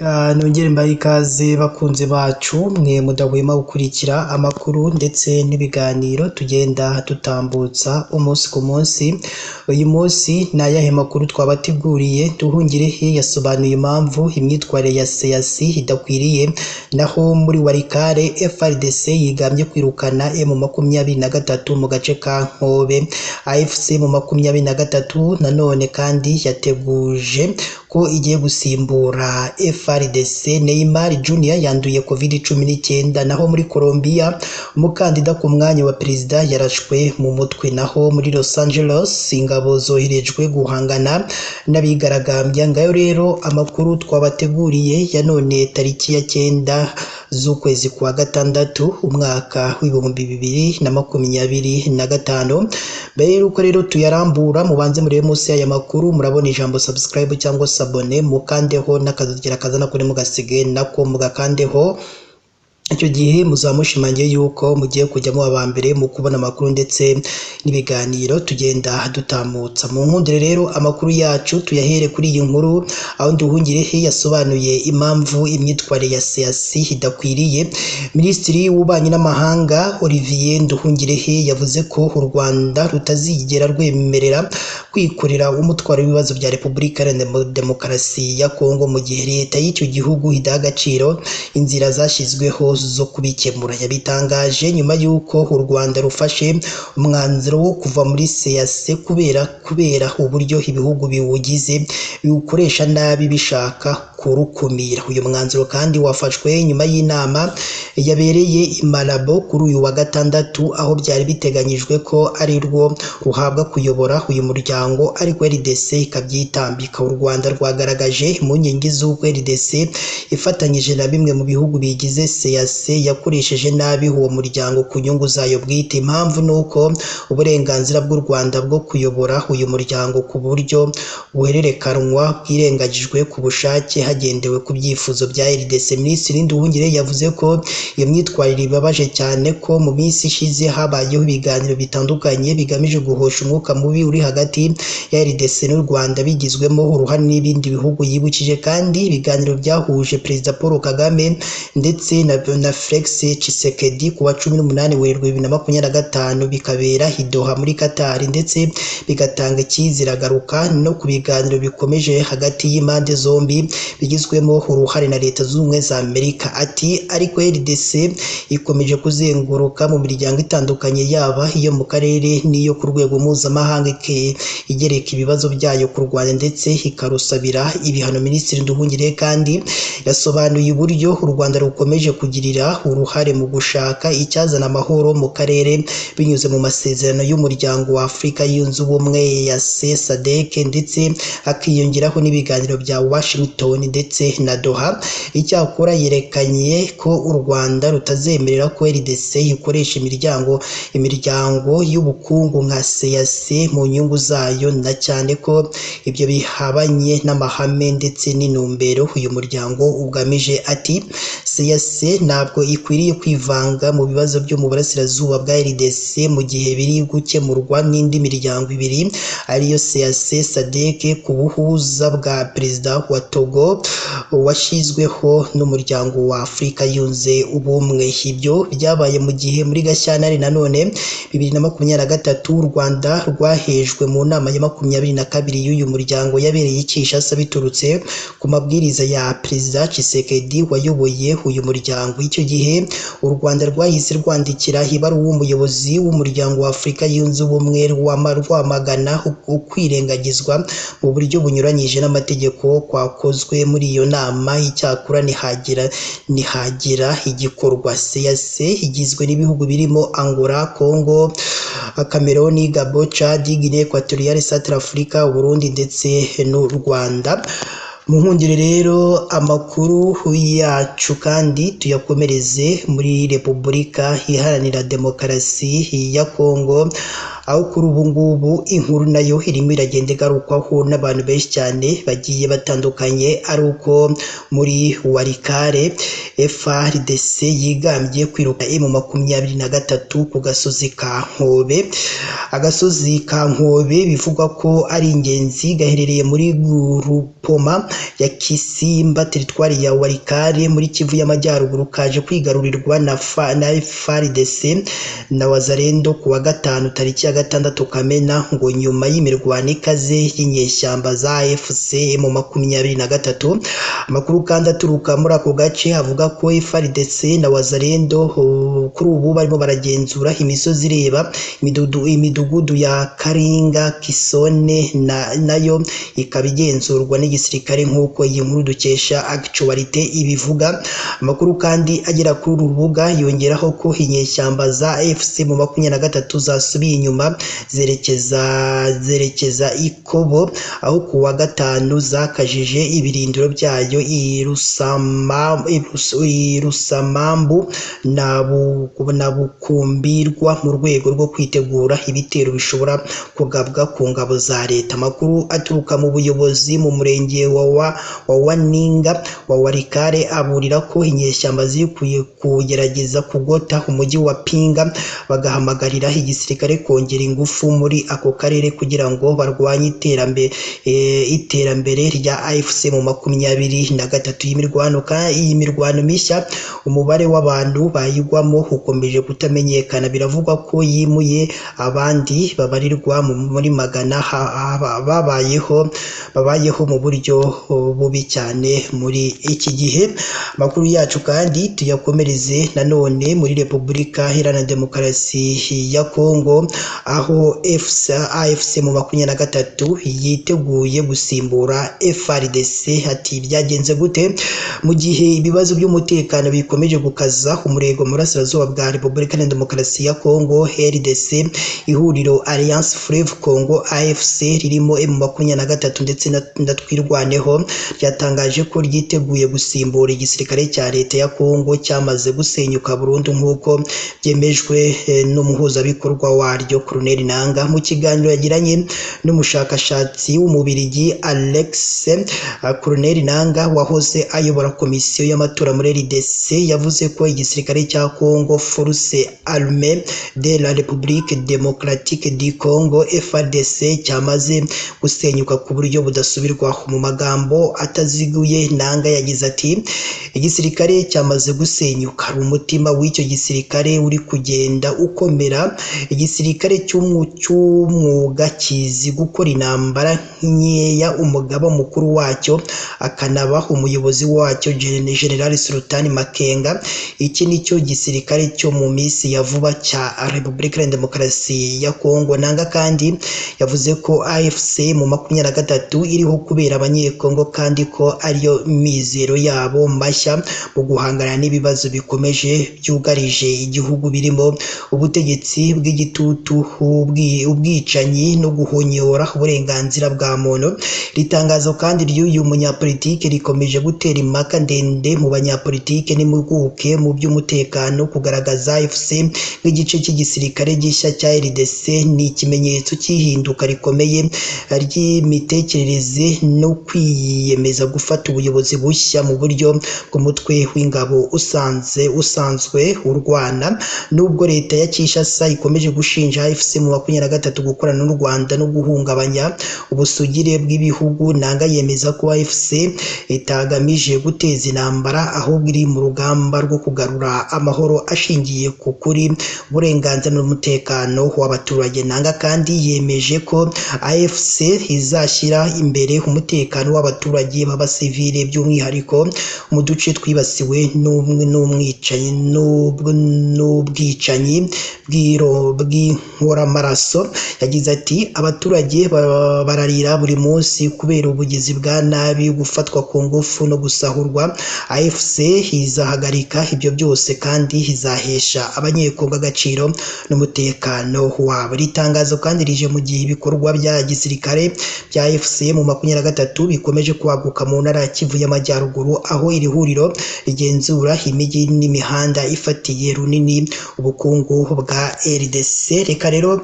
Nongere mbahe ikaze bakunzi bacu mwe mudahwema gukurikira amakuru ndetse n'ibiganiro tugenda dutambutsa umunsi ku munsi. Uyu munsi ni ayahe makuru twabateguriye? Nduhungirehe yasobanuye impamvu imyitwarire ya CEEAC idakwiriye, naho muri Walikale FARDC yigambye kwirukana M23 mu gace ka Nkobe. AFC mu 23 nanone kandi yateguje ko igiye gusimbura FARDC. Neymar Junior yanduye COVID-19. Naho muri Colombia umukandida ku mwanya wa perezida yarashwe mu mutwe. Naho muri Los Angeles ingabo zoherejwe guhangana n'abigaragambya. Ngayo rero amakuru twabateguriye ya none tariki ya 9 z'ukwezi kwa gatandatu umwaka w'ibihumbi 2025. Mbere uko rero tuyarambura mubanze murebe munsi y'aya makuru murabona ijambo subscribe cyangwa sabone, mukandeho n'akazogera kazana kuri mugasige nako mugakandeho. Icyo gihe muzamushimangiye yuko mugiye kujya mu abambere mu kubona amakuru ndetse n'ibiganiro tugenda dutamutsa. Mu nkundire rero amakuru yacu tuyahere kuri iyi nkuru, aho Nduhungirehe yasobanuye impamvu imyitwarire ya CEEAC idakwiriye. Minisitiri w'ububanyi n'amahanga Olivier Nduhungirehe yavuze ko u Rwanda rutazigera rwemerera kwikorera umutwaro w'ibibazo bya Repubulika Iharanira Demokarasi ya Kongo mu gihe leta y'icyo gihugu idaha agaciro inzira zashyizweho zo kubikemura. Yabitangaje nyuma y'uko u Rwanda rufashe umwanzuro wo kuva muri CEEAC kubera uburyo ibihugu biwugize biwukoresha nabi bishaka kurukumira. Uyu mwanzuro kandi wafashwe nyuma y'inama yabereye i Malabo kuri uyu wa gatandatu, aho byari biteganyijwe ko ari rwo ruhabwa kuyobora uyu muryango, ariko RDC ikabyitambika. U Rwanda rwagaragaje impungenge z'uko RDC ifatanyije na bimwe mu bihugu bigize CEEAC yakoresheje nabi uwo muryango ku nyungu zayo bwite. Impamvu nuko uburenganzira bw'u Rwanda bwo kuyobora uyu muryango ku buryo buhererekanwa bwirengagijwe ku bushake hagendewe ku byifuzo bya RDC. Minisitiri Nduhungirehe yavuze ko iyo myitwarire ibabaje cyane, ko mu minsi ishize habayeho ibiganiro bitandukanye bigamije guhosha umwuka mubi uri hagati ya RDC n'u Rwanda bigizwemo uruhare n'ibindi bihugu. Yibukije kandi ibiganiro byahuje Perezida Paul Kagame ndetse na Felix Tshisekedi ku wa 18 Werurwe 2025 bikabera i Doha muri Qatar, ndetse bigatanga icyizere agaruka no ku biganiro bikomeje hagati y'impande zombi bigizwemo uruhare na Leta Zunze Ubumwe za Amerika. Ati ariko RDC ikomeje kuzenguruka mu miryango itandukanye, yaba iyo mu karere n'iyo ku rwego mpuzamahanga, igereka ibibazo byayo ku Rwanda ndetse ikarusabira ibihano. Minisitiri Nduhungirehe kandi yasobanuye uburyo u Rwanda rukomeje kugirira uruhare mu gushaka icyazana amahoro mu karere binyuze mu masezerano y'umuryango wa Afurika yunze ubumwe ya SADC, ndetse akiyongeraho n'ibiganiro bya Washington ndetse na Doha. Icyakora yerekanye ko u Rwanda rutazemerera ko RDC ikoresha imiryango y'ubukungu nka CEEAC mu nyungu zayo, na cyane ko ibyo bihabanye n'amahame ndetse n'intumbero uyu muryango ugamije. Ati CEEAC ntabwo ikwiriye kwivanga mu bibazo byo mu burasirazuba bwa RDC mu gihe biri gukemurwa n'indi miryango ibiri ariyo CEEAC SADC ku buhuza bwa Perezida wa Togo washyizweho n'umuryango wa Afurika yunze ubumwe. Ibyo byabaye mu gihe muri Gashyantare nanone 2023 u Rwanda rwahejwe mu nama ya 22 y'uyu muryango yabereye i Kinshasa biturutse ku mabwiriza ya Perezida Tshisekedi wayoboye uyu muryango. Icyo gihe u Rwanda rwahise rwandikira ibaruwa umuyobozi w'umuryango wa Afurika yunze ubumwe rwamagana ukwirengagizwa mu buryo bunyuranyije n'amategeko kwakozwe muri iyo nama. Icyakora nihagira igikorwa. CEEAC igizwe n'ibihugu birimo Angola, Congo, Cameroon, Gabon, Chad, Guinea Equatoriale, Centrafrica, Burundi ndetse n'u Rwanda. Muhundire rero amakuru yacu kandi tuyakomereze muri Repubulika Iharanira Demokarasi ya Kongo, aho kuri ubu ngubu inkuru nayo irimo iragenda igarukwaho n'abantu benshi cyane bagiye batandukanye, ari uko muri Walikale FARDC yigambye kwiruka M23 ku gasozi ka Nkobe. Agasozi ka Nkobe bivugwa ko ari ingenzi gaherereye muri Gurupoma ya Kisimba teritwari ya Walikale muri Kivu y'Amajyaruguru kaje kwigarurirwa na FARDC na Wazalendo kuwa gatanu tariki ya 6 Kamena ngo nyuma y'imirwano ikaze y'inyeshyamba za AFC mu 23. Amakuru kandi aturuka muri ako gace avuga ko FARDC na Wazalendo kuri ubu barimo baragenzura imisozi ireba imidugudu ya Karinga Kisone nayo ikaba igenzurwa n'igisirikare nk'uko iyi nkuru dukesha Actualité ibivuga. Amakuru kandi agera kuri urubuga yongeraho ko inyeshyamba za AFC mu 23 zasubiye inyuma zerekeza Ikobo aho kuwa gatanu zakajije ibirindiro byayo i Rusamambu na Bukumbirwa mu rwego rwo kwitegura ibitero bishobora kugabwa ku ngabo za leta. Amakuru aturuka mu buyobozi mu murenge wa Waninga wa Walikale aburira ko inyeshyamba zikuye kugerageza kugota umujyi wa Pinga bagahamagarira igisirikare kongera ingufu muri ako karere kugira ngo barwanye iterambere rya AFC mu 23. Iyi mirwano mishya umubare w'abantu bayigwamo ukomeje kutamenyekana, biravugwa ko yimuye abandi babarirwa muri magana babayeho mu buryo bubi cyane muri iki gihe. Amakuru yacu kandi tuyakomereze nanone muri Repubulika Iharanira Demokarasi ya Kongo aho AFC mu 23 yiteguye gusimbura FARDC. Ati byagenze gute? Mu gihe ibibazo by'umutekano bikomeje gukaza umurego mu burasirazuba bwa Repubulika Iharanira Demokarasi ya Kongo, RDC ihuriro Alliance Fleuve Congo AFC ririmo M23 ndetse na Twirwaneho ryatangaje ko ryiteguye gusimbura igisirikare cya leta ya Kongo cyamaze gusenyuka burundu nk'uko byemejwe n'umuhuzabikorwa waryo Colonel Nanga mu kiganiro yagiranye n'umushakashatsi w'umubirigi Alex. Colonel Nanga wahoze ayobora komisiyo y'amatora muri RDC yavuze ko igisirikare cya Kongo Force Armée de la République Démocratique du Congo FARDC cyamaze gusenyuka ku buryo budasubirwaho. Mu magambo ataziguye Nanga yagize ati igisirikare cyamaze gusenyuka, umutima w'icyo gisirikare uri kugenda ukomera. Igisirikare cy'umwuga kizi gukora intambara nkeya, umugaba mukuru wacyo akanaba umuyobozi wacyo General Sultan Makenga. Iki nicyo gisirikare cyo mu minsi ya vuba cya Repubulika Iharanira Demokarasi ya Kongo. Nanga kandi yavuze ko AFC mu 23 iriho kubera abanyekongo kandi ko ariyo mizero yabo mashya mu guhangana n'ibibazo bikomeje byugarije igihugu birimo ubutegetsi bw'igitutu, ubwicanyi no guhonyora uburenganzira bwa muntu. Ritangazo kandi ry'uyu munyapolitike rikomeje gutera impaka ndende mu banyapolitike n'impuguke mu by'umutekano. Kugaragaza AFC nk'igice cy'igisirikare gishya cya RDC ni ikimenyetso cy'ihinduka rikomeye ry'imitekerereze no kwiyemeza gufata ubuyobozi bushya mu buryo bw'umutwe w'ingabo usanzwe urwana. Nubwo leta ya Kinshasa ikomeje gushinja AFC mu 23 gukorana n'u Rwanda no guhungabanya ubusugire bw'ibihugu, Nanga yemeza ko AFC itagamije guteza intambara ahubwo iri mu rugamba rwo kugarura amahoro ashingiye ku kuri, uburenganzira n'umutekano w'abaturage. Nanga kandi yemeje ko AFC izashyira imbere umutekano w'abaturage b'abasivile by'umwihariko mu duce twibasiwe n'ubwicanyi bw'inkoramaraso. Yagize ati abaturage bararira buri munsi kubera ubugizi bwa nabi, gufatwa ku ngufu no gusahurwa. AFC izahagarika ibyo byose kandi izahesha abanyekongo agaciro n'umutekano wabo. Ritangazo kandi rije mu gihe ibikorwa bya gisirikare bya AFC mu 23 bikomeje kwaguka mu ntara ya Kivu y'Amajyaruguru aho iri huriro rigenzura imijyi n'imihanda ifatiye runini ubukungu bwa RDC. Reka rero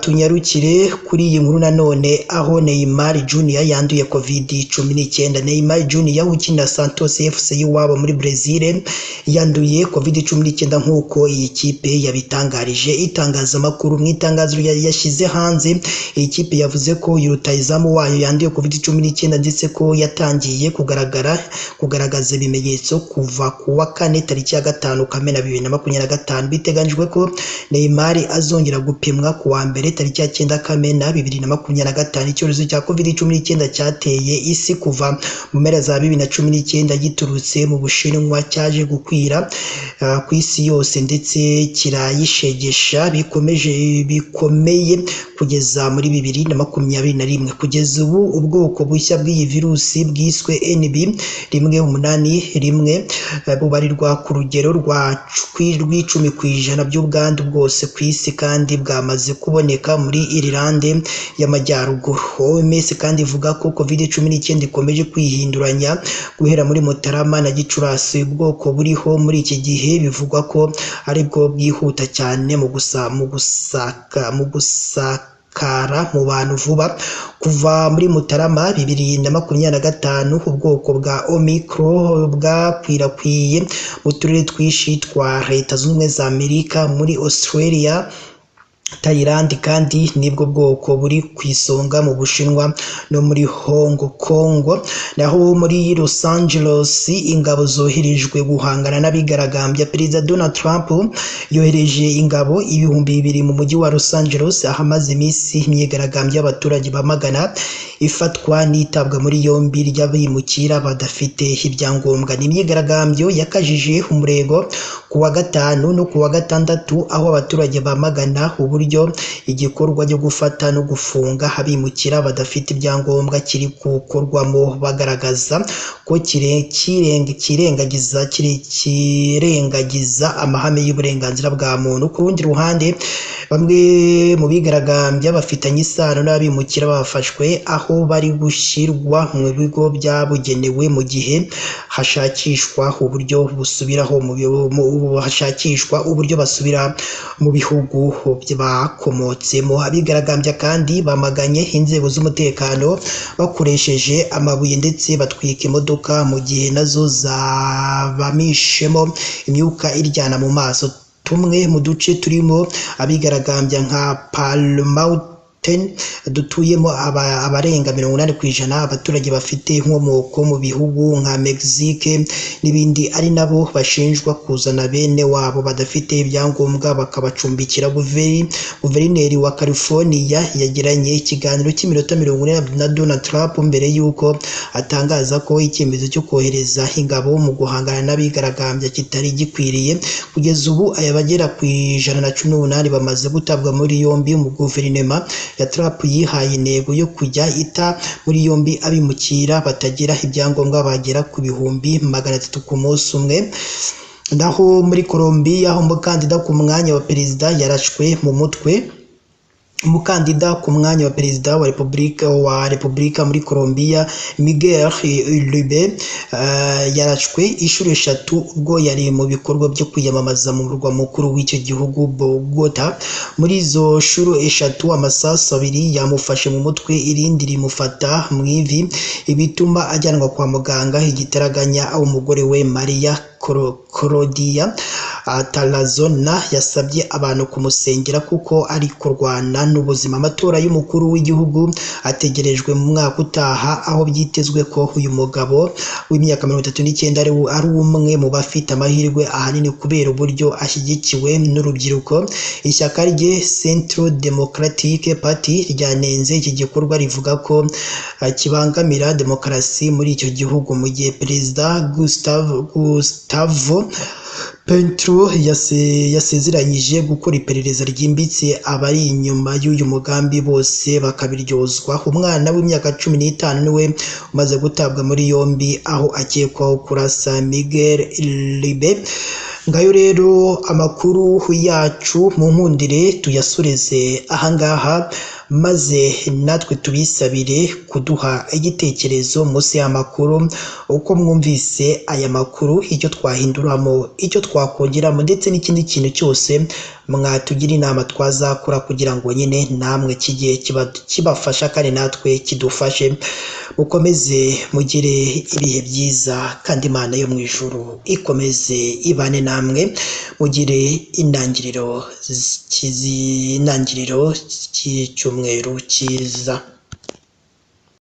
tunyarukire kuri iyi nkuru nanone aho Neymar Junior yanduye COVID-19. Neymar Junior ukina Santos FC y'iwabo muri Brazil yanduye COVID-19 19 nk'uko iyi kipe yabitangarije itangazamakuru. Mu itangazo yashyize hanze, iyi kipe yavuze ko uyu rutahizamu wayo yanduye COVID-19 ndetse ko yatangiye kugaragaza ibimenyetso kuva ku wa 4 tariki ya 5 Kamena 2025. Biteganyijwe ko Neymar azongera gupimwa ku wa mbere tariki ya 9 Kamena 2025. Icyorezo cya COVID-19 cyateye isi kuva mu mpera za 2019 giturutse mu Bushinwa cyaje gukwira ku isi yose ndetse kirayishegesha bikomeye kugeza muri 2021. Kugeza ubu ubwoko bushya bw'iyi virusi bwiswe NB181 bubarirwa ku rugero rwa 10% by'ubwandu bwose ku isi kandi bwamaze kuboneka muri Irlande y'Amajyaruguru. OMS kandi ivuga ko COVID-19 ikomeje kwihinduranya guhera muri Mutarama na Gicurasi. Ubwoko buriho muri iki gihe bivugwa ko aribwo bwihuta cyane mu gusakara mu bantu vuba. Kuva muri Mutarama 2025 ubwoko bwa Omicron bwakwirakwiye mu turere twinshi twa Leta Zunze Ubumwe za Amerika, muri Australia, Thailand kandi nibwo bwoko buri ku isonga mu Bushinwa no muri Hong Kong. Naho muri Los Angeles ingabo zoherejwe guhangana n'abigaragambya. Perezida Donald Trump yohereje ingabo 2,000 mu mujyi wa Los Angeles ahamaze iminsi imyigaragambyo y'abaturage bamagana ifatwa n'itabwa muri yombi ry'abimukira badafite ibyangombwa. Ni imyigaragambyo yakajije umurego ku wa 5 no ku wa 6 aho abaturage bamagana uburyo igikorwa cyo gufata no gufunga abimukira badafite ibyangombwa kiri gukorwamo, bagaragaza ko kirengagiza amahame y'uburenganzira bwa muntu. Ku rundi ruhande, bamwe mu bigaragambya bafitanye isano n'abimukira bafashwe aho bari gushyirwa mu bigo byabugenewe mu gihe hashakishwa uburyo basubira mu bihugu bakomotsemo. Abigaragambya kandi bamaganye inzego z'umutekano bakoresheje amabuye ndetse batwika imodoka mu gihe nazo zabamishemo imyuka iryana mu maso. Tumwe mu duce turimo abigaragambya nka Palm dutuyemo abarenga 80% abaturage bafite inkomoko mu bihugu nka Mexique n'ibindi, ari nabo bashinjwa kuzana bene wabo badafite ibyangombwa bakabacumbikira. Guverineri wa California yagiranye ikiganiro cy'iminota 40 na Donald Trump mbere y'uko atangaza ko icyemezo cyo kohereza ingabo mu guhangana n'abigaragambya kitari gikwiriye. Kugeza ubu abagera ku 118 bamaze gutabwa muri yombi. Mu guverinoma ya Trump yihaye intego yo kujya ita muri yombi abimukira batagira ibyangombwa bagera ku 300 ku munsi umwe. Naho muri Colombia umukandida ku mwanya wa perezida yarashwe mu mutwe. Umukandida ku mwanya wa perezida wa Repubulika muri Colombia, Miguel Uribe, yarashwe inshuro 3 ubwo yari mu bikorwa byo kwiyamamaza mu murwa mukuru w'icyo gihugu Bogota. Muri izo nshuro 3 amasasu 2 yamufashe mu mutwe, irindi rimufata mu ivi, ibituma ajyanwa kwa muganga. Igitaraganya umugore we Maria Claudia Tarazona yasabye abantu kumusengera kuko ari kurwana n'ubuzima. Amatora y'umukuru w'igihugu ategerejwe mu mwaka utaha, aho byitezwe ko uyu mugabo w'imyaka 39 ari umwe mu bafite amahirwe ahanini kubera uburyo ashyigikiwe n'urubyiruko. Ishyaka rye Centro Democratic Party ryanenze iki gikorwa rivuga ko kibangamira demokarasi muri icyo gihugu, mu gihe perezida Gustavo Petro yasezeranyije gukora iperereza ryimbitse abari inyuma y'uyu mugambi bose bakabiryozwa. Umwana w'imyaka 15 niwe umaze gutabwa muri yombi aho akekwaho kurasa Miguel Uribe. Ngayo rero amakuru yacu mu nkundire tuyasoreze ahangaha, maze natwe tubisabire kuduha igitekerezo munsi y'amakuru uko mwumvise aya makuru, icyo twahinduramo, icyo twakongeramo ndetse n'ikindi kintu cyose mwatugira inama twazakora kugira ngo nyine namwe kijye kibafasha kandi natwe kidufashe. Mukomeze mugire ibihe byiza kandi Imana yo mu ijuru ikomeze ibane namwe, mugire intangiriro cy'icyumweru cyiza.